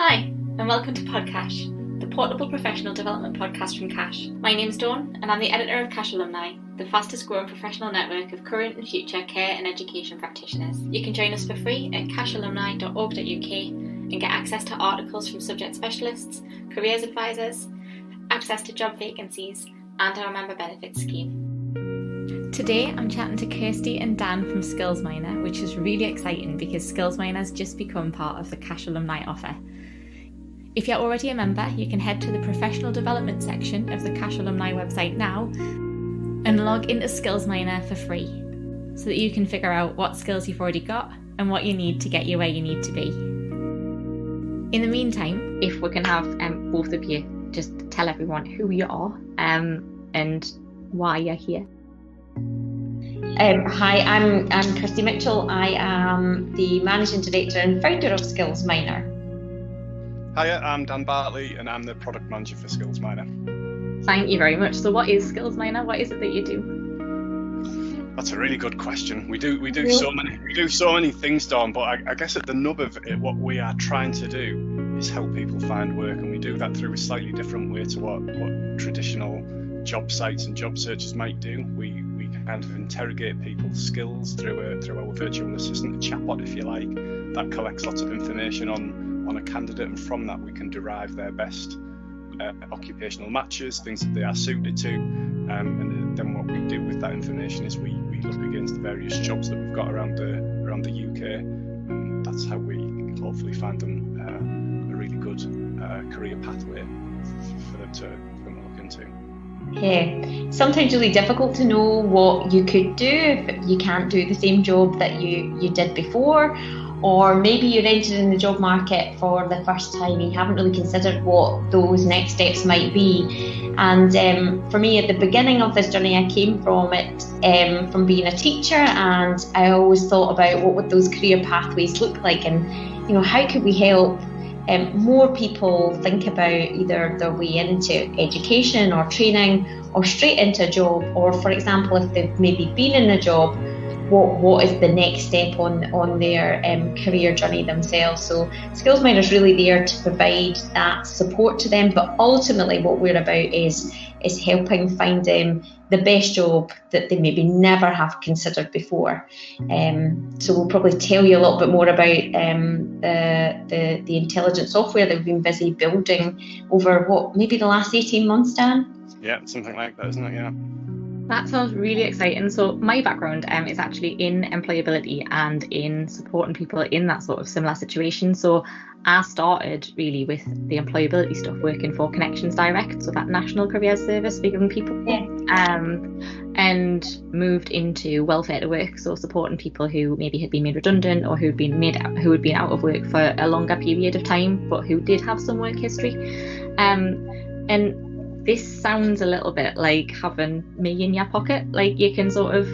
Hi, and welcome to Podcash, the portable professional development podcast from Cash. My name's Dawn, and I'm the editor of Cash Alumni, the fastest growing professional network of current and future care and education practitioners. You can join us for free at cashalumni.org.uk and get access to articles from subject specialists, careers advisors, access to job vacancies, and our member benefits scheme. Today I'm chatting to Kirsty and Dan from Skillzminer, which is really exciting because Skillzminer has just become part of the Cash Alumni offer. If you're already a member, you can head to the professional development section of the Cash Alumni website now and log into Skillzminer for free so that you can figure out what skills you've already got and what you need to get you where you need to be. In the meantime, if we can have both of you just tell everyone who you are and why you're here. Hi, I'm Kirsty Mitchell. I am the Managing Director and Founder of Skillzminer. Hiya, I'm Dan Bartley and I'm the Product Manager for Skillzminer. Thank you very much. So what is Skillzminer? What is it that you do? That's a really good question. We do so many things, Dawn, but I guess at the nub of it, what we are trying to do is help people find work, and we do that through a slightly different way to what traditional job sites and job searches might do. We kind of interrogate people's skills through our virtual assistant, a chatbot if you like, that collects lots of information on a candidate, and from that we can derive their best occupational matches, things that they are suited to, and then what we do with that information is we look against the various jobs that we've got around the UK, and that's how we hopefully find them a really good career pathway for them to look into. Yeah, sometimes really difficult to know what you could do if you can't do the same job that you did before, or maybe you're entering the job market for the first time and you haven't really considered what those next steps might be. And for me, at the beginning of this journey, I came from it from being a teacher, and I always thought about what would those career pathways look like, and how could we help more people think about either their way into education or training or straight into a job, or for example, if they've maybe been in a job, what is the next step on their career journey themselves. So Skillzminer is really there to provide that support to them, but ultimately what we're about is helping find them the best job that they maybe never have considered before. So we'll probably tell you a little bit more about the intelligent software that we've been busy building over maybe the last 18 months, Dan? Yeah, something like that, isn't it? Yeah. That sounds really exciting. So my background is actually in employability and in supporting people in that sort of similar situation. So I started really with the employability stuff working for Connections Direct, so that national career service for young people, and moved into welfare to work, so supporting people who maybe had been made redundant or who had been out of work for a longer period of time, but who did have some work history. And this sounds a little bit like having me in your pocket. Like you can sort of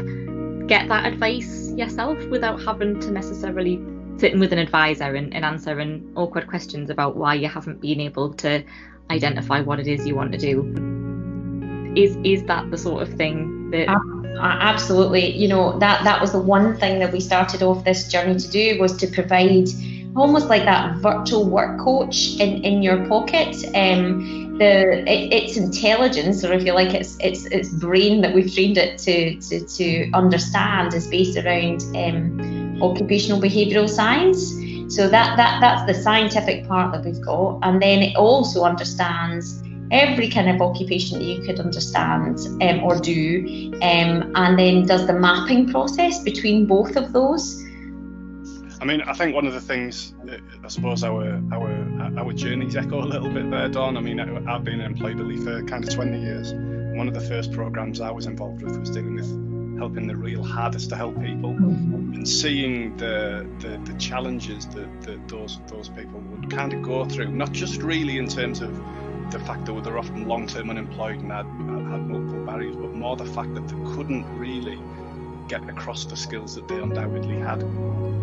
get that advice yourself without having to necessarily sit in with an advisor and answering awkward questions about why you haven't been able to identify what it is you want to do. Is that the sort of thing that... Absolutely. That was the one thing that we started off this journey to do, was to provide almost like that virtual work coach in your pocket. It's intelligence, or if you like, it's brain that we've trained it to understand, is based around occupational behavioural science. So that's the scientific part that we've got, and then it also understands every kind of occupation that you could understand or do, and then does the mapping process between both of those. I mean, I think one of the things, I suppose our journeys echo a little bit there, Dawn. I mean, I've been in employability for kind of 20 years. One of the first programs I was involved with was dealing with helping the real hardest to help people, and seeing the challenges that those people would kind of go through, not just really in terms of the fact that they're often long-term unemployed and had multiple barriers, but more the fact that they couldn't really get across the skills that they undoubtedly had.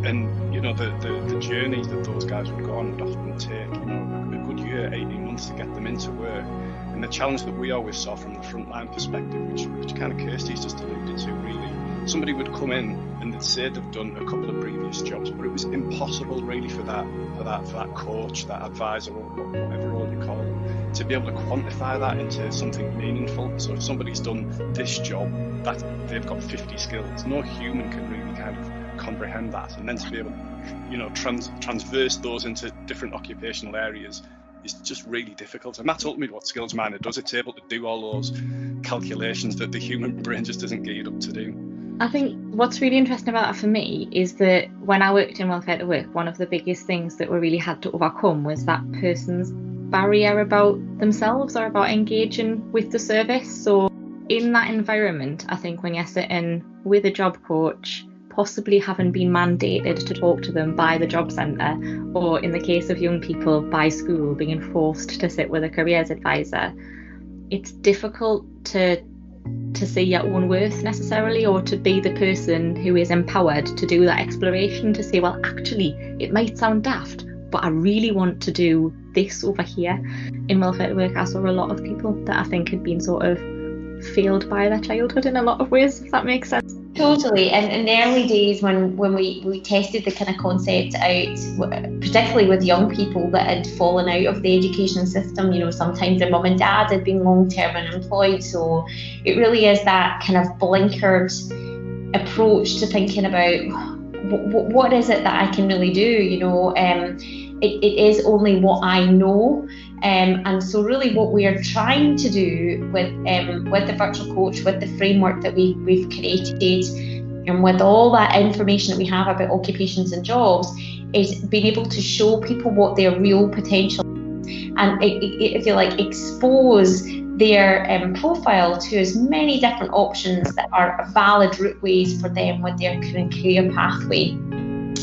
And the journeys that those guys would go on would often take a good year, 18 months to get them into work. And the challenge that we always saw from the frontline perspective, which kind of Kirsty's just alluded to, really somebody would come in and they'd say they've done a couple of previous jobs, but it was impossible really for that coach, that advisor, or whatever role you call them, to be able to quantify that into something meaningful. So if somebody's done this job, that they've got 50 skills, no human can really kind of comprehend that, and then to be able to transverse those into different occupational areas is just really difficult. And that's ultimately what Skillzminer does. It's able to do all those calculations that the human brain just isn't geared up to do. I think what's really interesting about that for me is that when I worked in welfare to work, one of the biggest things that we really had to overcome was that person's barrier about themselves or about engaging with the service. So in that environment, I think when you're sitting with a job coach, possibly having been mandated to talk to them by the job centre, or in the case of young people, by school, being forced to sit with a careers advisor, it's difficult to see your own worth necessarily, or to be the person who is empowered to do that exploration, to say, well, actually, it might sound daft, but I really want to do this over here. In welfare to work, I saw a lot of people that I think had been sort of failed by their childhood in a lot of ways, if that makes sense. Totally. And in the early days when we tested the kind of concept out, particularly with young people that had fallen out of the education system, sometimes their mum and dad had been long-term unemployed. So it really is that kind of blinkered approach to thinking about what is it that I can really do, it is only what I know. And so really what we are trying to do with the virtual coach, with the framework that we've created, and with all that information that we have about occupations and jobs, is being able to show people what their real potential is, and if you like, expose their profile to as many different options that are valid routeways for them with their career pathway.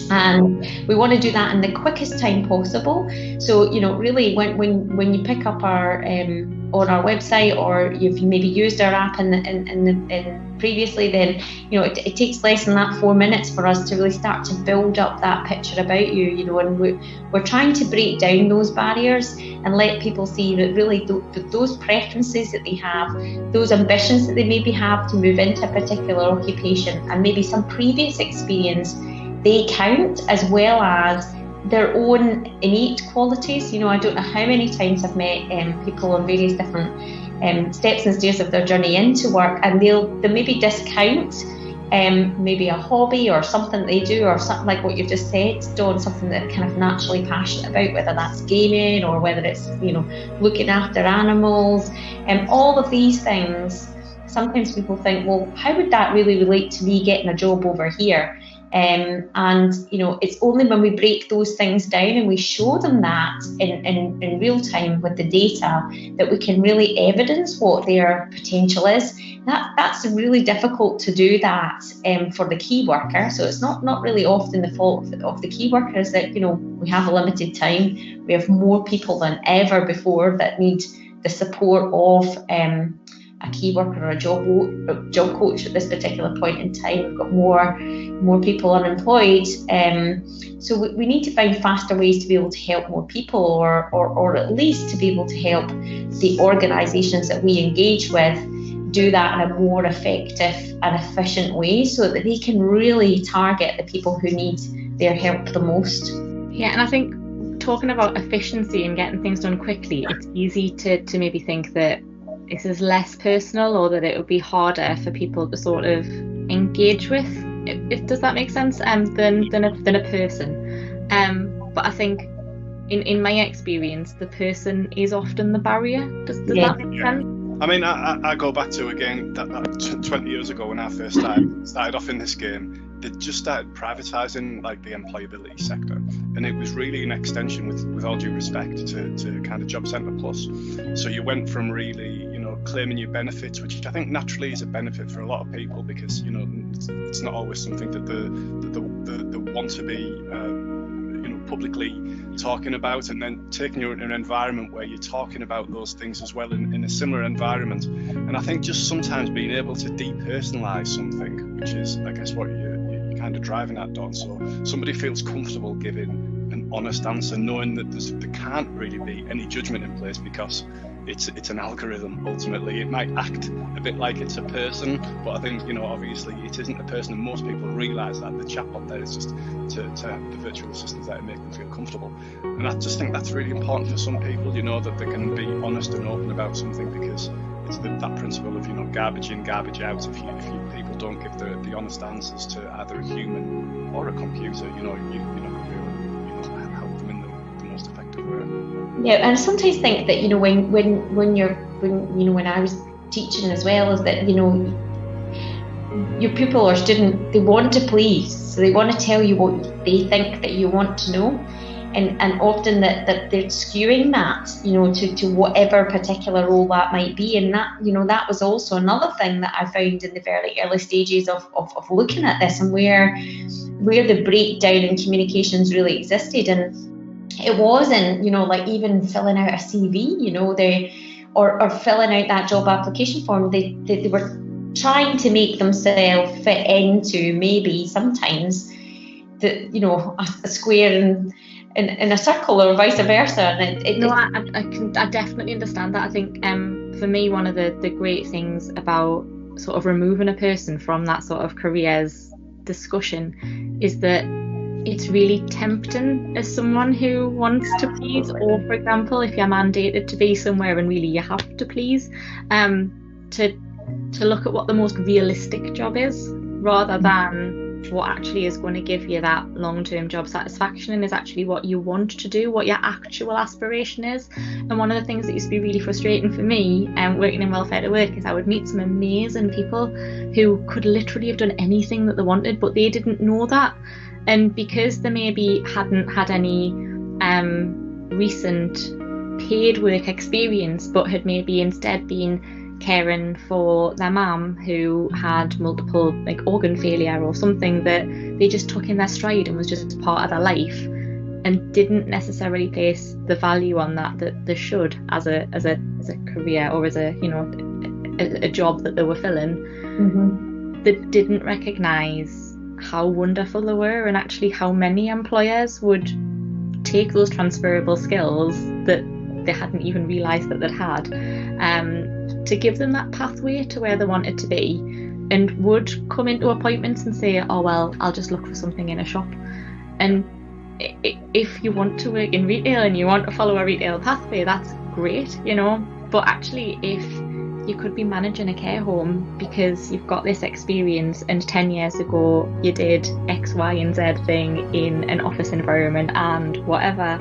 And we want to do that in the quickest time possible. So, really, when you pick up our on our website, or you've maybe used our app in previously, then it takes less than that 4 minutes for us to really start to build up that picture about you. And we're trying to break down those barriers and let people see that really those preferences that they have, those ambitions that they maybe have to move into a particular occupation, and maybe some previous experience, they count, as well as their own innate qualities. I don't know how many times I've met people on various different steps and stages of their journey into work, and they'll maybe discount maybe a hobby or something they do, or something like what you've just said, Dawn, something that they're kind of naturally passionate about, whether that's gaming or whether it's looking after animals, and all of these things. Sometimes people think, well, how would that really relate to me getting a job over here? And it's only when we break those things down and we show them that in real time with the data that we can really evidence what their potential is. That's really difficult to do that for the key worker. So it's not really often the fault of the key worker, is that we have a limited time. We have more people than ever before that need the support of a key worker or a job coach at this particular point in time. We've got more people unemployed, so we need to find faster ways to be able to help more people, or at least to be able to help the organisations that we engage with do that in a more effective and efficient way, so that they can really target the people who need their help the most. Yeah, and I think talking about efficiency and getting things done quickly, it's easy to maybe think that this is less personal, or that it would be harder for people to sort of engage with, if does that make sense, than a person. But I think in my experience, the person is often the barrier. Does that make sense? I mean, I go back to, again, that 20 years ago when I first started off in this game. They just started privatising like the employability sector, and it was really an extension, with all due respect, to kind of Job Centre Plus. So you went from really claiming your benefits, which I think naturally is a benefit for a lot of people, because it's not always something that they want to be publicly talking about, and then taking you in an environment where you're talking about those things as well in a similar environment. And I think just sometimes being able to depersonalise something, which is, I guess, what you're kind of driving at, Dawn, so somebody feels comfortable giving an honest answer, knowing that there can't really be any judgment in place, because it's an algorithm. Ultimately, it might act a bit like it's a person, but I think, obviously it isn't a person, and most people realise that. The chatbot there is just to have the virtual assistants there to make them feel comfortable. And I just think that's really important for some people, that they can be honest and open about something, because it's that principle of garbage in, garbage out. If people don't give the honest answers to either a human or a computer, you're not going to be able to help them in the most effective way. Yeah, and I sometimes think that when I was teaching as well, is that your pupil or student, they want to please, so they want to tell you what they think that you want to know, and often that they're skewing that to whatever particular role that might be, and that was also another thing that I found in the very early stages of looking at this, and where the breakdown in communications really existed. And it wasn't, like even filling out a CV, or filling out that job application form. They were trying to make themselves fit into maybe sometimes a square in a circle, or vice versa. And I definitely understand that. I think for me, one of the great things about sort of removing a person from that sort of careers discussion is that it's really tempting as someone who wants to please, or for example, if you're mandated to be somewhere and really you have to please, to look at what the most realistic job is, rather than what actually is going to give you that long-term job satisfaction and is actually what you want to do, what your actual aspiration is. And one of the things that used to be really frustrating for me working in welfare to work is I would meet some amazing people who could literally have done anything that they wanted, but they didn't know that. And because they maybe hadn't had any recent paid work experience, but had maybe instead been caring for their mum who had multiple organ failure or something that they just took in their stride and was just part of their life, and didn't necessarily place the value on that they should as a career, or as a job that they were filling. Mm-hmm. They didn't recognise how wonderful they were, and actually how many employers would take those transferable skills that they hadn't even realised that they'd had, to give them that pathway to where they wanted to be, and would come into appointments and say, oh well, I'll just look for something in a shop. And if you want to work in retail and you want to follow a retail pathway, that's great, but actually if you could be managing a care home because you've got this experience, and 10 years ago you did X, Y and Z thing in an office environment and whatever,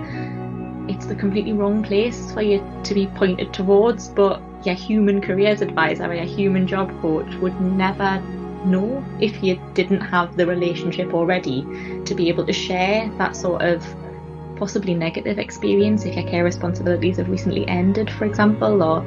it's the completely wrong place for you to be pointed towards. But your human careers advisor or your human job coach would never know if you didn't have the relationship already to be able to share that sort of possibly negative experience if your care responsibilities have recently ended, for example, or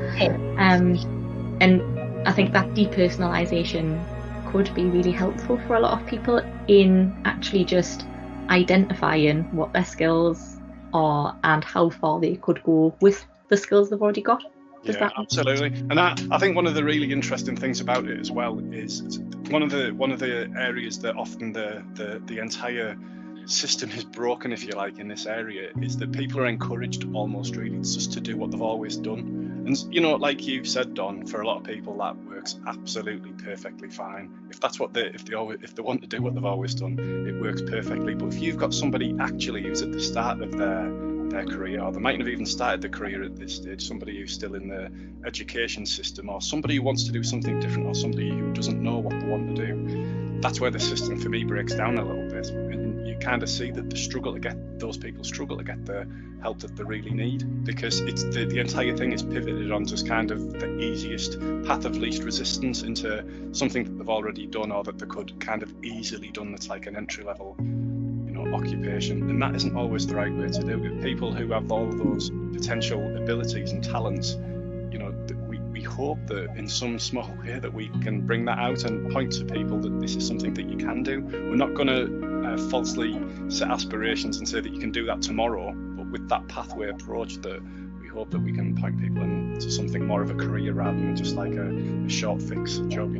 and I think that depersonalisation could be really helpful for a lot of people in actually just identifying what their skills are and how far they could go with the skills they've already got. Yeah, absolutely. And I think one of the really interesting things about it as well is one of the areas that often the entire system is broken, if you like, in this area, is that people are encouraged almost really just to do what they've always done. And like you've said, Don, for a lot of people that works absolutely perfectly fine. If that's what if they want to do what they've always done, it works perfectly. But if you've got somebody actually who's at the start of their career, or they mightn't have even started their career at this stage, somebody who's still in the education system, or somebody who wants to do something different, or somebody who doesn't know what they want to do, that's where the system for me breaks down a little bit. And you kind of see that those people struggle to get the help that they really need, because it's the entire thing is pivoted on just kind of the easiest path of least resistance into something that they've already done, or that they could kind of easily done, that's like an entry level occupation. And that isn't always the right way to do it. People who have all those potential abilities and talents, we hope that in some small way that we can bring that out and point to people that this is something that you can do. We're not going to falsely set aspirations and say that you can do that tomorrow, but with that pathway approach, that we hope that we can point people into something more of a career rather than just like a short fix job,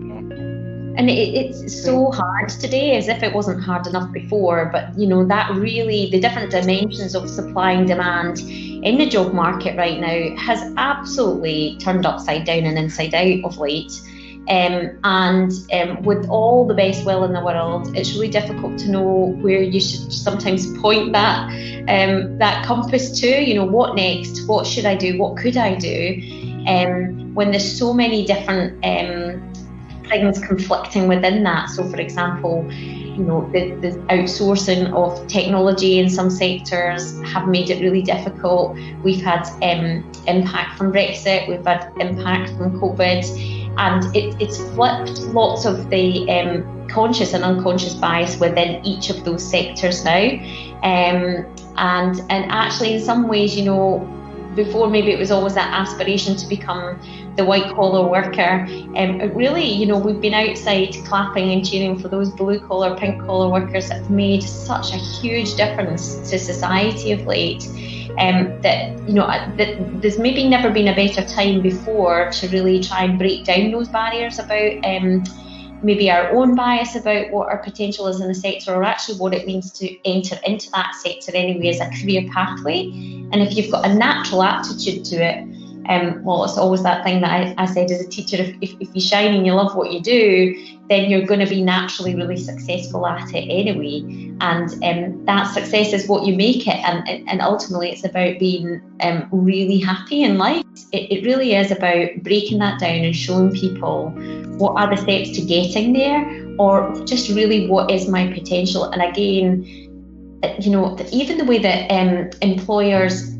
And it's so hard today, as if it wasn't hard enough before. But, that really, the different dimensions of supply and demand in the job market right now has absolutely turned upside down and inside out of late. With all the best will in the world, it's really difficult to know where you should sometimes point that compass to. What next? What should I do? What could I do? When there's so many different things conflicting within that. So, for example, the outsourcing of technology in some sectors have made it really difficult. We've had impact from Brexit, we've had impact from COVID, and it's flipped lots of the conscious and unconscious bias within each of those sectors now. And actually, in some ways, before maybe it was always that aspiration to become the white collar worker. It really, we've been outside clapping and cheering for those blue collar, pink collar workers that have made such a huge difference to society of late. That there's maybe never been a better time before to really try and break down those barriers about maybe our own bias about what our potential is in the sector, or actually what it means to enter into that sector anyway as a career pathway. And if you've got a natural aptitude to it, well, it's always that thing that I said as a teacher, if you shine and you love what you do, then you're going to be naturally really successful at it anyway. And that success is what you make it. And ultimately, it's about being really happy in life. It really is about breaking that down and showing people what are the steps to getting there, or just really what is my potential. And again, even the way that employers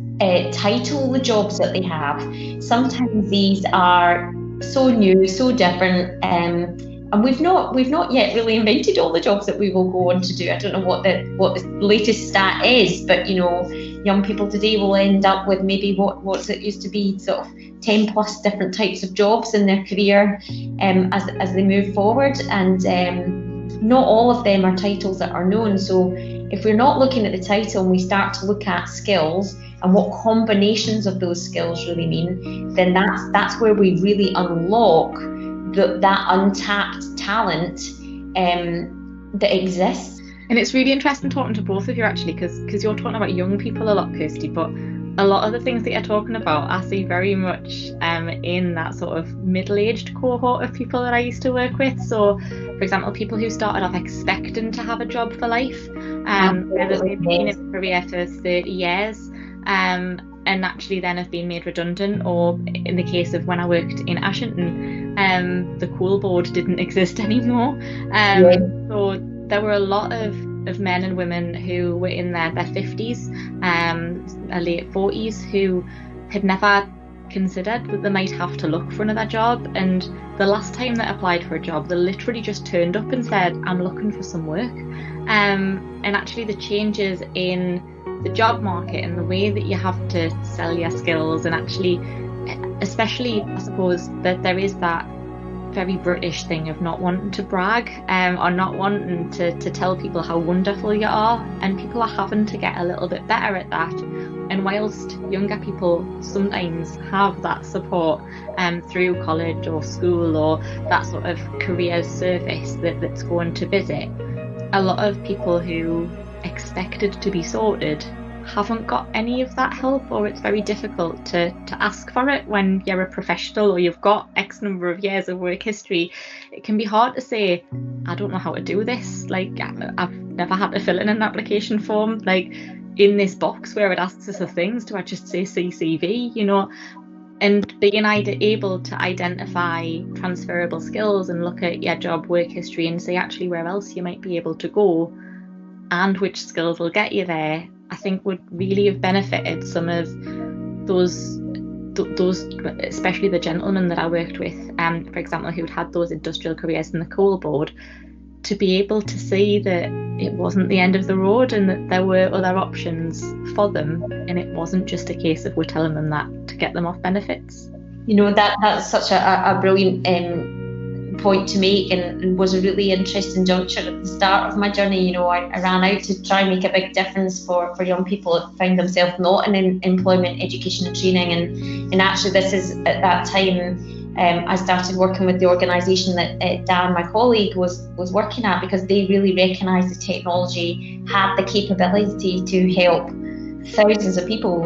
title the jobs that they have, sometimes these are so new, so different, and we've not yet really invented all the jobs that we will go on to do. I don't know what the latest stat is, but young people today will end up with maybe what it used to be, sort of 10 plus different types of jobs in their career as they move forward, and not all of them are titles that are known. So if we're not looking at the title and we start to look at skills and what combinations of those skills really mean, then that's where we really unlock that untapped talent that exists. And it's really interesting talking to both of you, actually, because you're talking about young people a lot, Kirsty, but a lot of the things that you're talking about I see very much in that sort of middle-aged cohort of people that I used to work with. So, for example, people who started off expecting to have a job for life, whether they've been in a career for 30 years, and actually then have been made redundant, or in the case of when I worked in Ashington, the coal board didn't exist anymore. So there were a lot of men and women who were in their 50s, late 40s, who had never considered that they might have to look for another job. And the last time they applied for a job, they literally just turned up and said, I'm looking for some work. And actually the changes in the job market and the way that you have to sell your skills, and actually, especially, I suppose, that there is that very British thing of not wanting to brag, or not wanting to tell people how wonderful you are, and people are having to get a little bit better at that. And whilst younger people sometimes have that support through college or school or that sort of career service that's going to visit, a lot of people who expected to be sorted haven't got any of that help, or it's very difficult to ask for it when you're a professional or you've got X number of years of work history. It can be hard to say, I don't know how to do this. Like, I've never had to fill in an application form, like in this box where it asks us of things, do I just say CCV, and being able to identify transferable skills and look at your job work history and see actually where else you might be able to go and which skills will get you there, I think would really have benefited some of those, especially the gentlemen that I worked with, for example, who'd had those industrial careers in the coal board, to be able to see that it wasn't the end of the road and that there were other options for them, and it wasn't just a case of we're telling them that to get them off benefits. That's such a brilliant point to make, and was a really interesting juncture at the start of my journey. I ran out to try and make a big difference for young people that find themselves not in employment, education and training, and actually this is at that time I started working with the organisation that Dan, my colleague, was working at, because they really recognised the technology had the capability to help thousands of people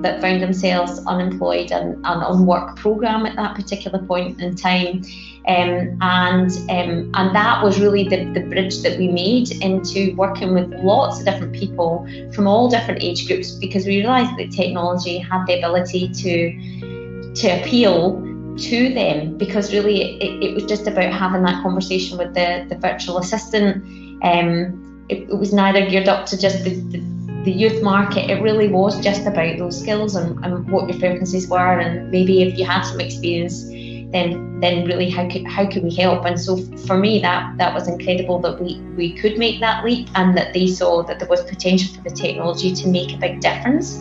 that found themselves unemployed and on work programme at that particular point in time. And that was really the bridge that we made into working with lots of different people from all different age groups, because we realised that technology had the ability to appeal to them, because really it was just about having that conversation with the virtual assistant. It was neither geared up to just the youth market. It really was just about those skills and what your preferences were, and maybe if you had some experience, then really how could we help? And so for me, that was incredible that we could make that leap, and that they saw that there was potential for the technology to make a big difference.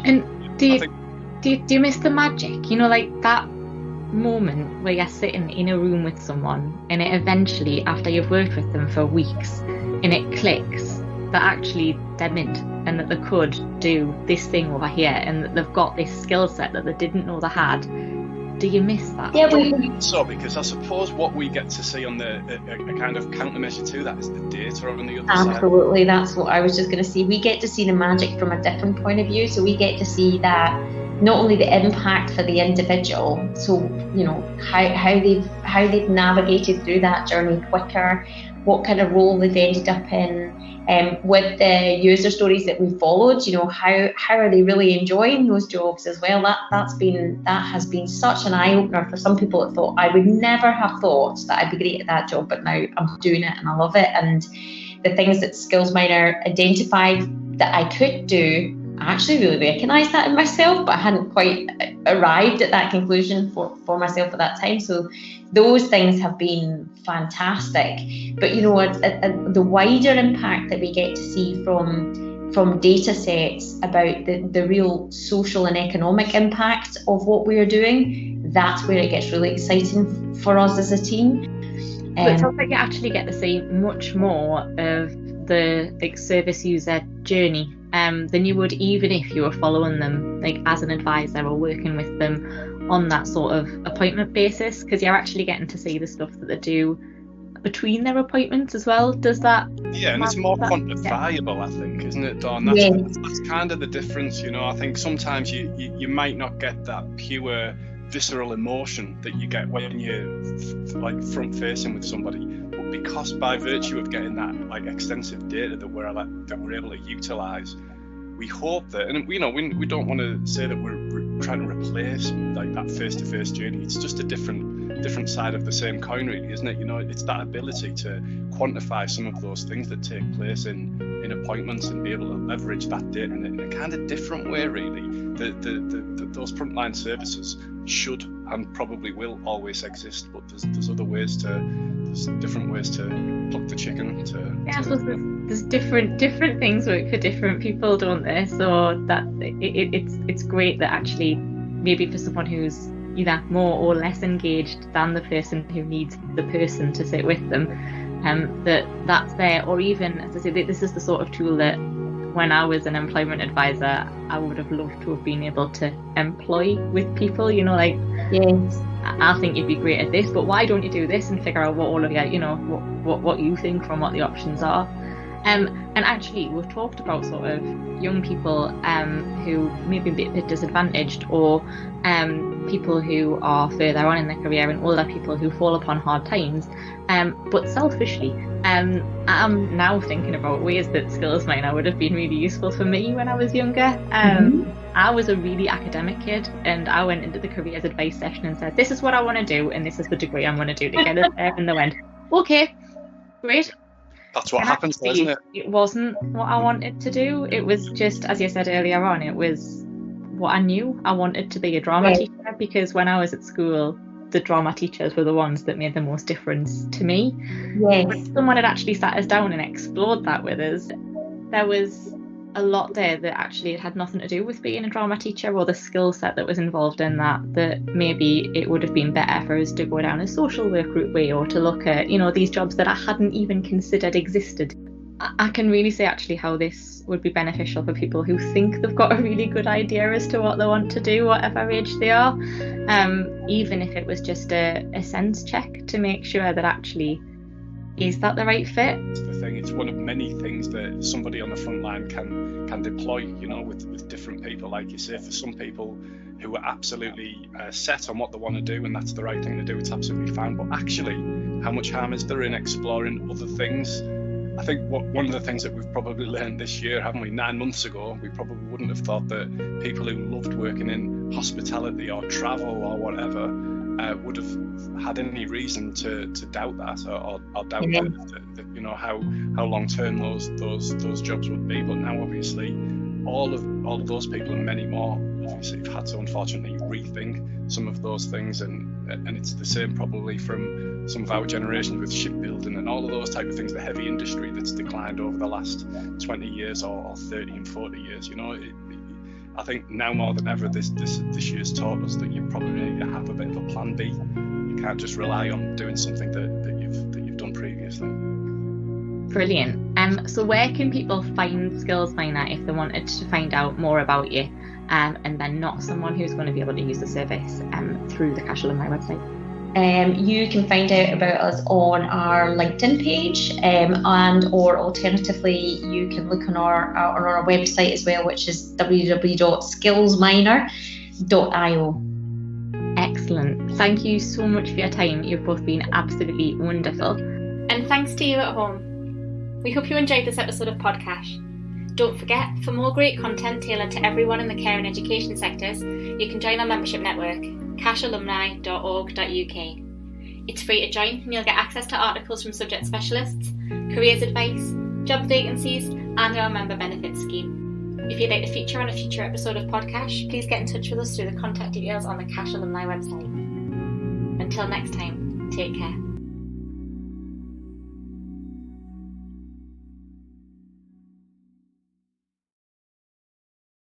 And do you miss the magic? You know, like that moment where you're sitting in a room with someone, and it eventually, after you've worked with them for weeks, and it clicks that actually they're mint, and that they could do this thing over here, and that they've got this skill set that they didn't know they had. Do you miss that? Yeah, so, because I suppose what we get to see on a kind of countermeasure to that is the data on the other side. Absolutely, that's what I was just going to say. We get to see the magic from a different point of view. So we get to see that not only the impact for the individual, so you know how they've navigated through that journey quicker, what kind of role they've ended up in. With the user stories that we followed, you know, how are they really enjoying those jobs as well? That has been such an eye opener for some people that thought, I would never have thought that I'd be great at that job, but now I'm doing it and I love it. And the things that Skillzminer identified that I could do, I actually really recognised that in myself, but I hadn't quite arrived at that conclusion for myself at that time. So those things have been fantastic. But you know, the wider impact that we get to see from data sets about the real social and economic impact of what we're doing, that's where it gets really exciting for us as a team. But it sounds like you actually get to see much more of the service user journey than you would even if you were following them like as an advisor or working with them on that sort of appointment basis, because you're actually getting to see the stuff that they do between their appointments as well. Does that? Yeah, and it's more quantifiable, I think, isn't it, Dawn? That's kind of the difference, you know. I think sometimes you might not get that pure visceral emotion that you get when you're like front facing with somebody, but because by virtue of getting that like extensive data that we're able to utilize, we hope that, and you know, we don't want to say that we're trying to replace like that face-to-face journey. It's just a different side of the same coin, really, isn't it? You know, it's that ability to quantify some of those things that take place in appointments and be able to leverage that data in a kind of different way, really. Those frontline services should and probably will always exist, but there's different ways to pluck the chicken. There's different things work for different people, don't they? So that it's great that actually maybe for someone who's either more or less engaged than the person who needs the person to sit with them, that's there. Or even, as I say, this is the sort of tool that when I was an employment advisor, I would have loved to have been able to employ with people, you know, like, yes, I think you'd be great at this, but why don't you do this, and figure out what all of you, you know, what you think from what the options are. And actually, we've talked about sort of young people who may be a bit disadvantaged, or people who are further on in their career, and older people who fall upon hard times. But selfishly, I'm now thinking about ways that Skillzminer would have been really useful for me when I was younger. I was a really academic kid, and I went into the careers advice session and said, this is what I want to do, and this is the degree I'm going to do to get it there. And they went, okay, great. That's what happens, isn't it? It wasn't what I wanted to do. It was just, as you said earlier on, it was what I knew. I wanted to be a drama teacher, because when I was at school, the drama teachers were the ones that made the most difference to me. Yes. When someone had actually sat us down and explored that with us, there was a lot there that actually had nothing to do with being a drama teacher, or the skill set that was involved in that maybe it would have been better for us to go down a social work route way, or to look at, you know, these jobs that I hadn't even considered existed. I can really see actually how this would be beneficial for people who think they've got a really good idea as to what they want to do, whatever age they are, even if it was just a sense check to make sure that actually, is that the right fit? It's the thing, it's one of many things that somebody on the front line can deploy, with different people. Like you say, for some people who are absolutely set on what they want to do and that's the right thing to do, it's absolutely fine. But actually, how much harm is there in exploring other things? I think one of the things that we've probably learned this year, haven't we, 9 months ago, we probably wouldn't have thought that people who loved working in hospitality or travel or whatever would have had any reason to doubt that or doubt how long term those jobs would be. But now obviously all of those people and many more obviously have had to unfortunately rethink some of those things, and it's the same probably from some of our generations with shipbuilding and all of those type of things, the heavy industry that's declined over the last 20 years or 30 and 40 years. I think now more than ever this year's taught us that you probably need to have a bit of a plan B. You can't just rely on doing something that you've done previously. Brilliant. So where can people find Skillzminer if they wanted to find out more about you, and then not someone who's going to be able to use the service through the Cash Alumni website? You can find out about us on our LinkedIn page, or alternatively you can look on our website as well, which is www.skillzminer.io. Excellent. Thank you so much for your time. You've both been absolutely wonderful. And thanks to you at home. We hope you enjoyed this episode of Podcash. Don't forget, for more great content tailored to everyone in the care and education sectors, you can join our membership network, cashalumni.org.uk. It's free to join and you'll get access to articles from subject specialists, careers advice, job vacancies and our member benefits scheme. If you'd like to feature on a future episode of Podcash, please get in touch with us through the contact details on the Cash Alumni website. Until next time, take care.